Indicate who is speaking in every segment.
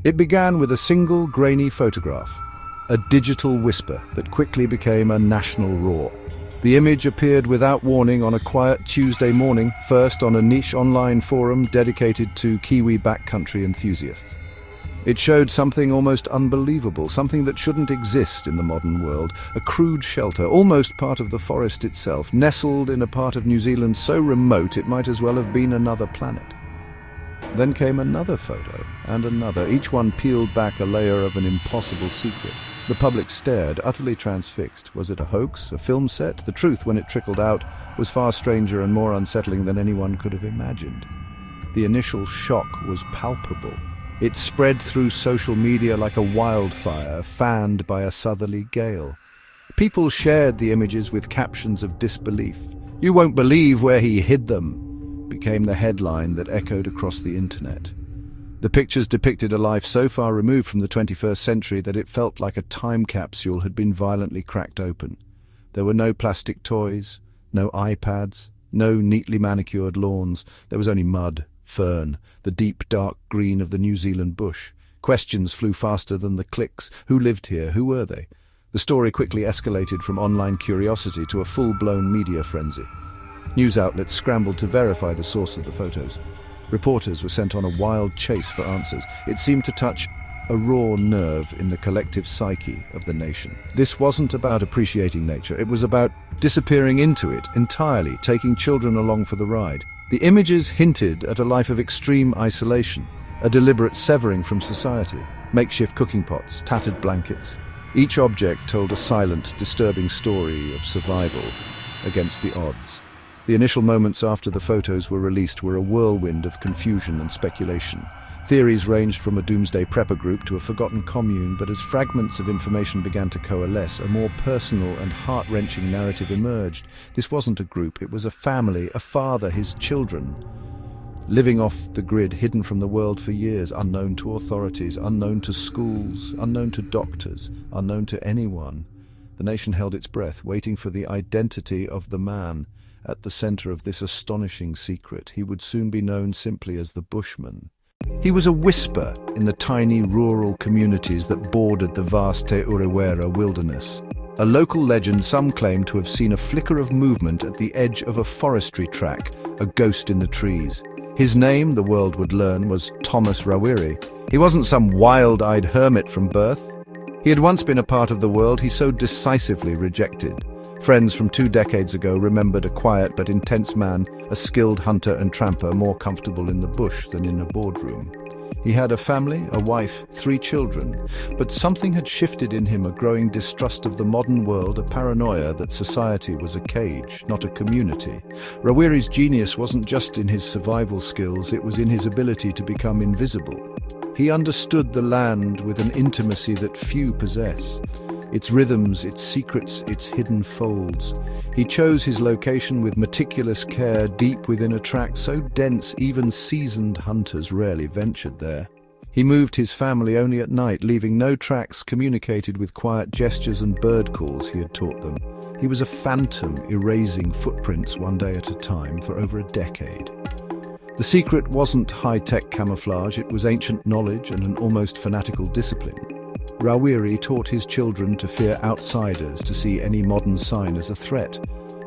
Speaker 1: It began with a single grainy photograph, a digital whisper that quickly became a national roar. The image appeared without warning on a quiet Tuesday morning, first on a niche online forum dedicated to Kiwi backcountry enthusiasts. It showed something almost unbelievable, something that shouldn't exist in the modern world, a crude shelter, almost part of the forest itself, nestled in a part of New Zealand so remote it might as well have been another planet. Then came another photo, and another, each one peeled back a layer of an impossible secret. The public stared, utterly transfixed. Was it a hoax, a film set? The truth, when it trickled out, was far stranger and more unsettling than anyone could have imagined. The initial shock was palpable. It spread through social media like a wildfire, fanned by a southerly gale. People shared the images with captions of disbelief. "You won't believe where he hid them," became the headline that echoed across the internet. The pictures depicted a life so far removed from the 21st century that it felt like a time capsule had been violently cracked open. There were no plastic toys, no iPads, no neatly manicured lawns. There was only mud, fern, the deep dark green of the New Zealand bush. Questions flew faster than the clicks. Who lived here? Who were they? The story quickly escalated from online curiosity to a full-blown media frenzy. News outlets scrambled to verify the source of the photos. Reporters were sent on a wild chase for answers. It seemed to touch a raw nerve in the collective psyche of the nation. This wasn't about appreciating nature. It was about disappearing into it entirely, taking children along for the ride. The images hinted at a life of extreme isolation, a deliberate severing from society. Makeshift cooking pots, tattered blankets. Each object told a silent, disturbing story of survival against the odds. The initial moments after the photos were released were a whirlwind of confusion and speculation. Theories ranged from a doomsday prepper group to a forgotten commune, but as fragments of information began to coalesce, a more personal and heart-wrenching narrative emerged. This wasn't a group, it was a family, a father, his children, living off the grid, hidden from the world for years, unknown to authorities, unknown to schools, unknown to doctors, unknown to anyone. The nation held its breath, waiting for the identity of the man at the center of this astonishing secret. He would soon be known simply as the Bushman. He was a whisper in the tiny rural communities that bordered the vast Te Urewera wilderness. A local legend some claim to have seen a flicker of movement at the edge of a forestry track, a ghost in the trees. His name, the world would learn, was Thomas Rawiri. He wasn't some wild-eyed hermit from birth. He had once been a part of the world he so decisively rejected. Friends from 2 decades ago remembered a quiet but intense man, a skilled hunter and tramper, more comfortable in the bush than in a boardroom. He had a family, a wife, 3 children, but something had shifted in him, a growing distrust of the modern world, a paranoia that society was a cage, not a community. Rawiri's genius wasn't just in his survival skills, it was in his ability to become invisible. He understood the land with an intimacy that few possess. Its rhythms, its secrets, its hidden folds. He chose his location with meticulous care, deep within a tract so dense even seasoned hunters rarely ventured there. He moved his family only at night, leaving no tracks communicated with quiet gestures and bird calls he had taught them. He was a phantom, erasing footprints one day at a time for over a decade. The secret wasn't high-tech camouflage, it was ancient knowledge and an almost fanatical discipline. Rawiri taught his children to fear outsiders, to see any modern sign as a threat.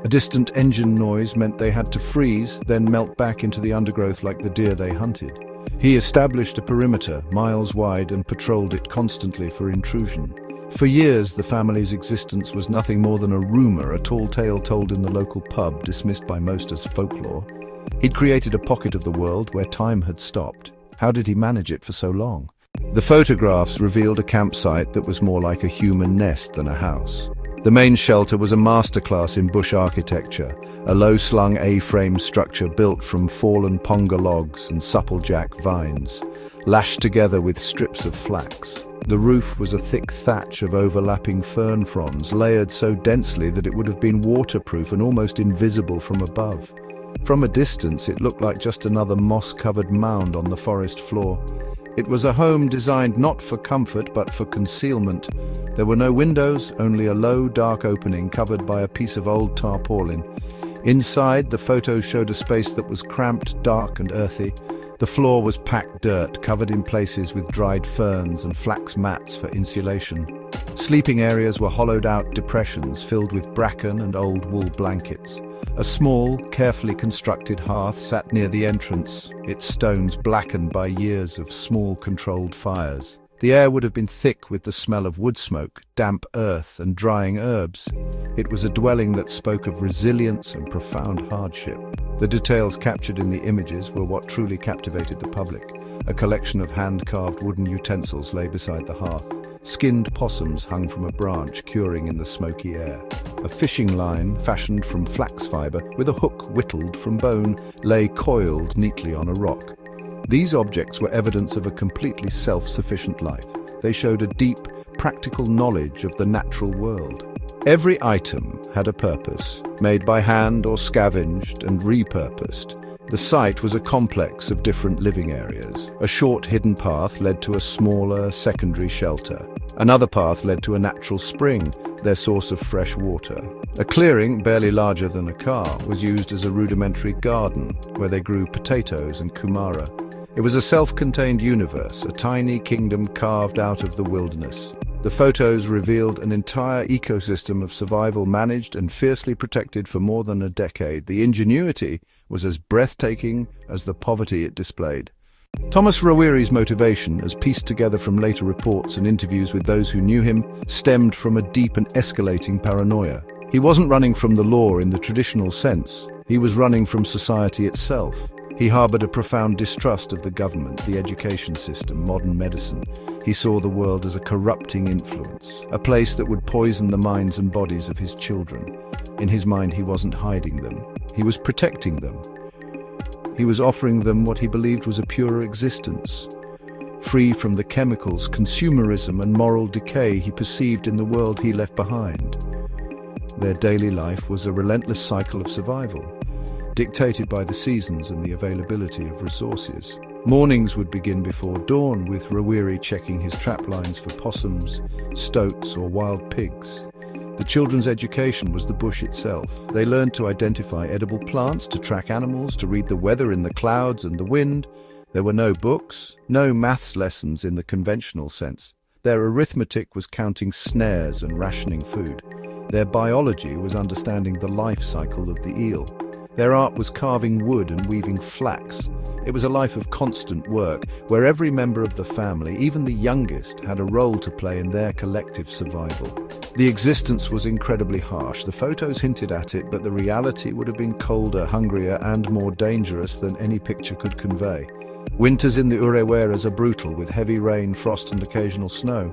Speaker 1: A distant engine noise meant they had to freeze, then melt back into the undergrowth like the deer they hunted. He established a perimeter, miles wide, and patrolled it constantly for intrusion. For years, the family's existence was nothing more than a rumor, a tall tale told in the local pub, dismissed by most as folklore. He'd created a pocket of the world where time had stopped. How did he manage it for so long? The photographs revealed a campsite that was more like a human nest than a house. The main shelter was a masterclass in bush architecture, a low-slung A-frame structure built from fallen ponga logs and supplejack vines, lashed together with strips of flax. The roof was a thick thatch of overlapping fern fronds, layered so densely that it would have been waterproof and almost invisible from above. From a distance, it looked like just another moss-covered mound on the forest floor. It was a home designed not for comfort, but for concealment. There were no windows, only a low, dark opening covered by a piece of old tarpaulin. Inside, the photos showed a space that was cramped, dark and earthy. The floor was packed dirt, covered in places with dried ferns and flax mats for insulation. Sleeping areas were hollowed-out depressions filled with bracken and old wool blankets. A small, carefully constructed hearth sat near the entrance, its stones blackened by years of small, controlled fires. The air would have been thick with the smell of wood smoke, damp earth, and drying herbs. It was a dwelling that spoke of resilience and profound hardship. The details captured in the images were what truly captivated the public. A collection of hand-carved wooden utensils lay beside the hearth. Skinned possums hung from a branch, curing in the smoky air. A fishing line, fashioned from flax fibre, with a hook whittled from bone, lay coiled neatly on a rock. These objects were evidence of a completely self-sufficient life. They showed a deep, practical knowledge of the natural world. Every item had a purpose, made by hand or scavenged and repurposed. The site was a complex of different living areas. A short hidden path led to a smaller secondary shelter. Another path led to a natural spring, their source of fresh water. A clearing, barely larger than a car, was used as a rudimentary garden, where they grew potatoes and kumara. It was a self-contained universe, a tiny kingdom carved out of the wilderness. The photos revealed an entire ecosystem of survival managed and fiercely protected for more than a decade. The ingenuity was as breathtaking as the poverty it displayed. Thomas Rawiri's motivation, as pieced together from later reports and interviews with those who knew him, stemmed from a deep and escalating paranoia. He wasn't running from the law in the traditional sense. He was running from society itself. He harbored a profound distrust of the government, the education system, modern medicine. He saw the world as a corrupting influence, a place that would poison the minds and bodies of his children. In his mind, he wasn't hiding them. He was protecting them. He was offering them what he believed was a purer existence, free from the chemicals, consumerism, and moral decay he perceived in the world he left behind. Their daily life was a relentless cycle of survival, dictated by the seasons and the availability of resources. Mornings would begin before dawn, with Rawiri checking his trap lines for possums, stoats, or wild pigs. The children's education was the bush itself. They learned to identify edible plants, to track animals, to read the weather in the clouds and the wind. There were no books, no maths lessons in the conventional sense. Their arithmetic was counting snares and rationing food. Their biology was understanding the life cycle of the eel. Their art was carving wood and weaving flax. It was a life of constant work, where every member of the family, even the youngest, had a role to play in their collective survival. The existence was incredibly harsh. The photos hinted at it, but the reality would have been colder, hungrier, and more dangerous than any picture could convey. Winters in the Ureweras are brutal, with heavy rain, frost, and occasional snow.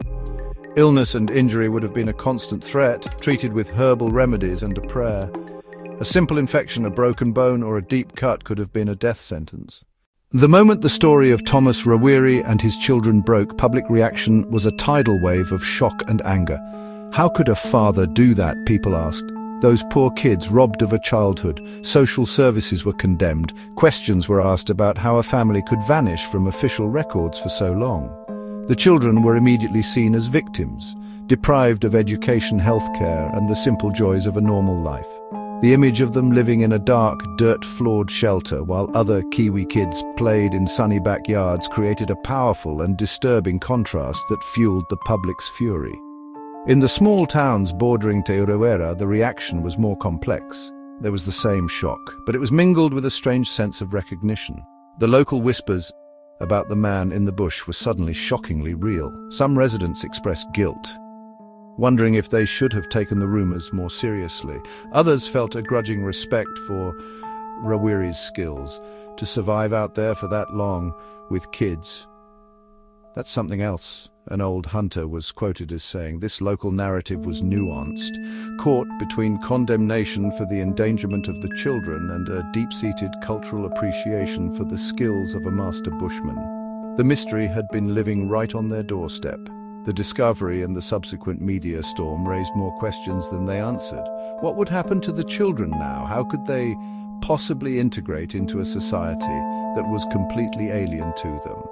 Speaker 1: Illness and injury would have been a constant threat, treated with herbal remedies and a prayer. A simple infection, a broken bone, or a deep cut could have been a death sentence. The moment the story of Thomas Rawiri and his children broke, public reaction was a tidal wave of shock and anger. How could a father do that, people asked. Those poor kids, robbed of a childhood. Social services were condemned. Questions were asked about how a family could vanish from official records for so long. The children were immediately seen as victims, deprived of education, healthcare, and the simple joys of a normal life. The image of them living in a dark, dirt-floored shelter while other Kiwi kids played in sunny backyards created a powerful and disturbing contrast that fueled the public's fury. In the small towns bordering Te Urewera, the reaction was more complex. There was the same shock, but it was mingled with a strange sense of recognition. The local whispers about the man in the bush were suddenly shockingly real. Some residents expressed guilt, wondering if they should have taken the rumors more seriously. Others felt a grudging respect for Rawiri's skills to survive out there for that long with kids. That's something else. An old hunter was quoted as saying, "This local narrative was nuanced, caught between condemnation for the endangerment of the children and a deep-seated cultural appreciation for the skills of a master bushman." The mystery had been living right on their doorstep. The discovery and the subsequent media storm raised more questions than they answered. What would happen to the children now? How could they possibly integrate into a society that was completely alien to them?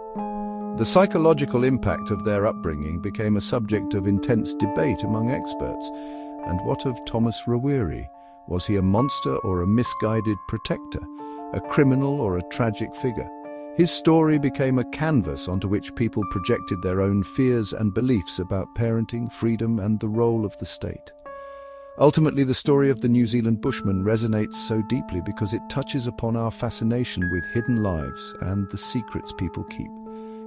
Speaker 1: The psychological impact of their upbringing became a subject of intense debate among experts. And what of Thomas Rawiri? Was he a monster or a misguided protector? A criminal or a tragic figure? His story became a canvas onto which people projected their own fears and beliefs about parenting, freedom, and the role of the state. Ultimately, the story of the New Zealand Bushman resonates so deeply because it touches upon our fascination with hidden lives and the secrets people keep.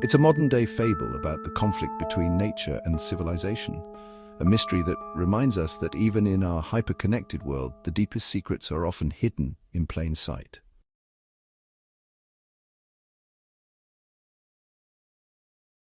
Speaker 1: It's a modern-day fable about the conflict between nature and civilization, a mystery that reminds us that even in our hyper-connected world, the deepest secrets are often hidden in plain sight.